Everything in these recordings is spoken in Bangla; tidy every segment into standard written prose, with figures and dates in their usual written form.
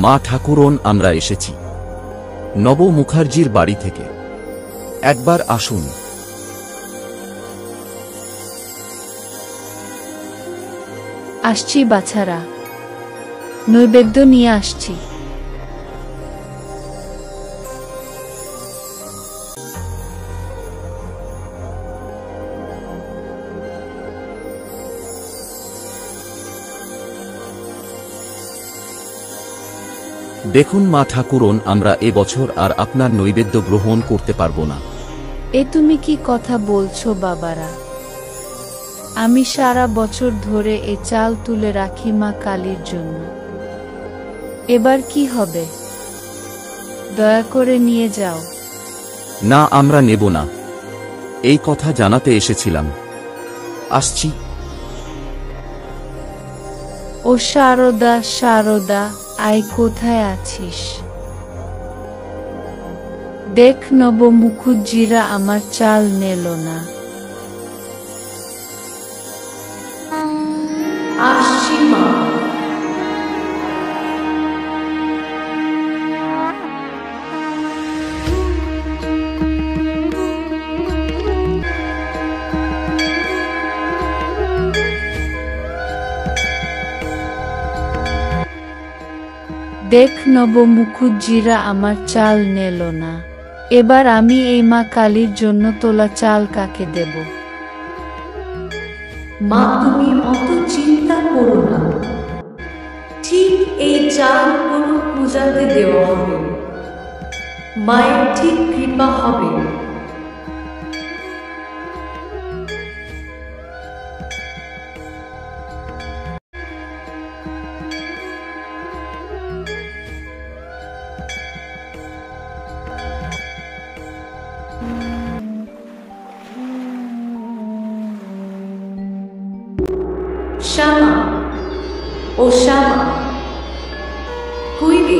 মা ঠাকুরন, আমরা এসেছি নব মুখার্জির বাড়ি থেকে। একবার আসুন। আসছি বাছারা, নৈবেদ্য নিয়ে আসছি। দেখুন মা ঠাকুরন, আমরা এবছর আর আপনার নৈবেদ্য গ্রহণ করতে পারব না। এ তুমি কি কথা বলছো বাবারা? আমি সারা বছর ধরে এ চাল তুলে রাখি মা কালীর জন্য। এবার কি হবে? দয়া করে নিয়ে যাও। না, আমরা নেব না, এই কথা জানাতে এসেছিলাম। আসছি। ও শারদা, শারদা, আয়, কোথায় আছিস? দেখ, নব মুখুজ্জিরা আমার চাল নেল না। আসছি মা। দেখ, নব মুখুজ্জিরা আমার চাল নেল না। এবার আমি এই মা কালীর জন্য তোলা চাল কাকে দেব? মা, তুমি অত চিন্তা করো না, ঠিক এই চাল কোনো পূজাতে দেওয়া হবে, মায়ের ঠিক কৃপা হবে। শ্যামা, ও শ্যামা, কই রে?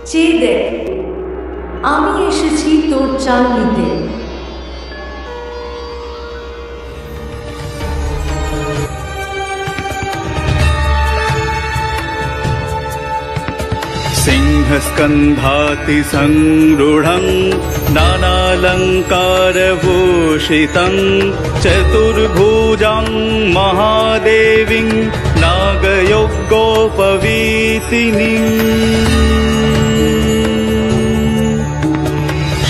চেয়ে দেখ, আমি এসেছি তোর চাল নিতে। सिंहस्कन्धाति संरूढं नानालङ्कारभूषितं चतुर्भुजं महादेवीं नागयज्ञोपवीतिनीं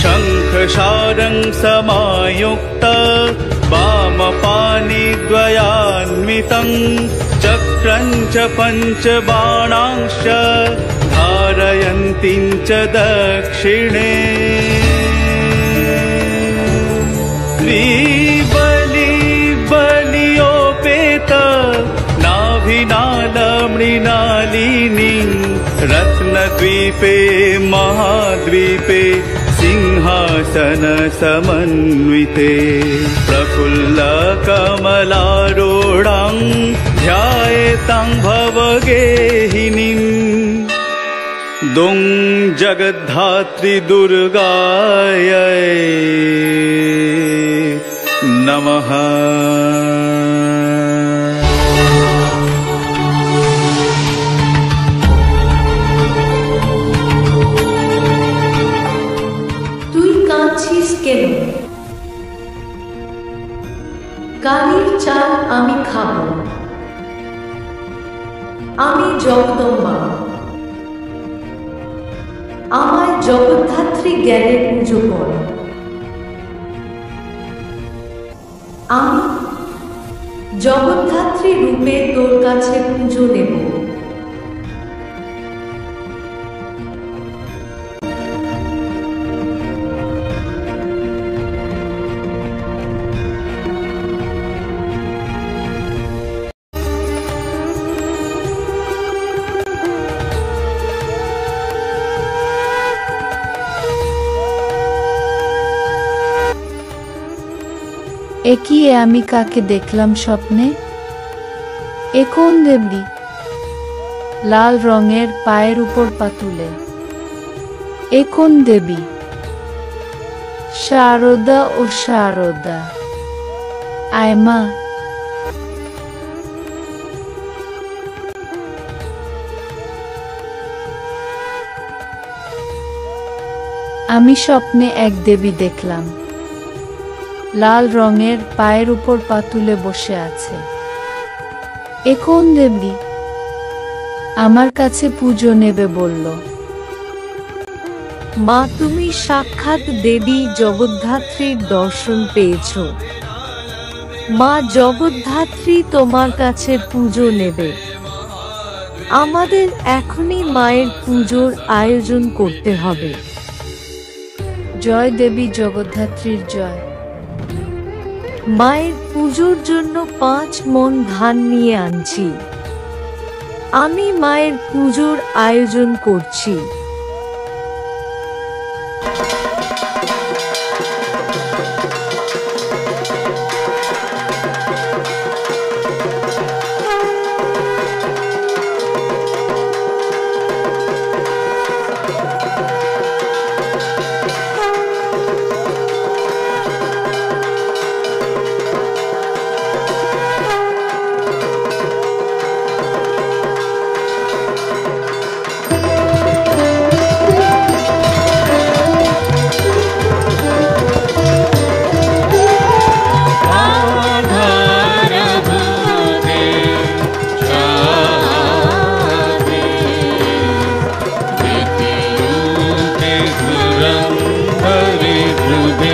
शङ्खशारं समायुक्त वामपाणिद्वयान्वितं चक्रं च पञ्चबाणांश्च धारयन्तीं च दक्षिणे बलियोपेत नाभिनालमृणालिनीं रत्नद्वीपे महाद्वीपे सिंहासनसमन्विते प्रफुल्लकमलारूढं ध्यायेतं भवगेहिनीं दुं जगद्धात्री दुर्गायै नमः। তুই কাঁদছিস কেন? কালীর চাল আমি খাব। আমি জগদম্বা, আমায় জগদ্ধাত্রী জ্ঞানে পুজো কর। আমি জগদ্ধাত্রী রূপে তোর কাছে পুজো নেব। এ আমি কাকে দেখলাম স্বপ্নে? এ কোন দেবী? লাল রঙের পায়ের উপর পা তুলে। এ কোন দেবী? শারদা ও শারদা, আয় মা। আমি স্বপ্নে এক দেবী দেখলাম, লাল রঙের পায়ের উপর পা তুলে বসে আছে। এ কোন দেবী? আমার কাছে পুজো নেবে বলল। মা, তুমি সাক্ষাৎ দেবী জগদ্ধাত্রীর দর্শন পেয়েছ। মা জগদ্ধাত্রী তোমার কাছে পুজো নেবে। আমাদের এখনই মায়ের পুজোর আয়োজন করতে হবে। জয় দেবী জগদ্ধাত্রীর জয়। মায়ের পুজোর জন্য 5 মণ ধান নিয়ে আনছি। আমি মায়ের পুজোর আয়োজন করছি। हरे हृदय